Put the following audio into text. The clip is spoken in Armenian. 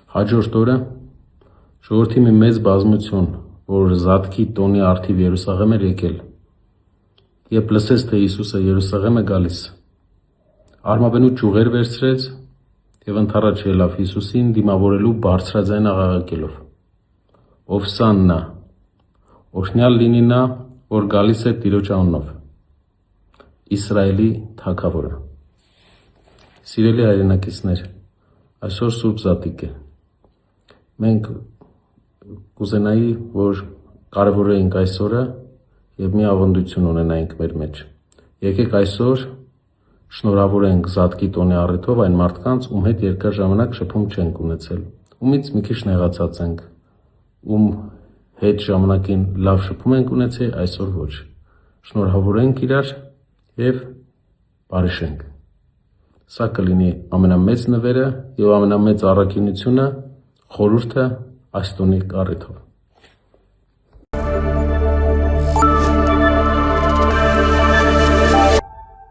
Հաջորդ օրը ժողովրդի մի մեծ բազմություն, որ Զատկի տոնի առթիվ Երուսաղեմ էր եկել, երբ լսեց, թե Հիսուսը Երուսաղեմ է գալիս, արմավենու ճյուղեր վերցրեց և ընդառաջ ելավ Հիսուսին դիմավորելու բարձրաձայն աղաղակելով. «Ովսաննա, օրհնյալ լինի նա, որ գալիս է Տիրոջ անունով, Իսրայելի Թագավորը»։ Սիրելի հայրենակիցներ, այսօր Սուրբ Զատիկ է։ Մենք կուզենայի, որ կարևորեինք այս օրը և մի ավանդություն ունենայինք մեր մեջ։ Եկեք այսօր շնորհավորենք Զատկի տոնի առիթով այն մարդկանց, ում հետ երկար ժամանակ շփում չենք ունեցել, ումից մի քիչ նեղացած ենք, ում հետ ժամանակին լավ շփում ենք ունեցել, այսօր ոչ։ Շնորհավորենք իրար և բարեշենք։ Սա կլինի ամենամեծ նվերը և ամենամեծ առաքինությունը, խորհուրդը այս տոնի առիթով։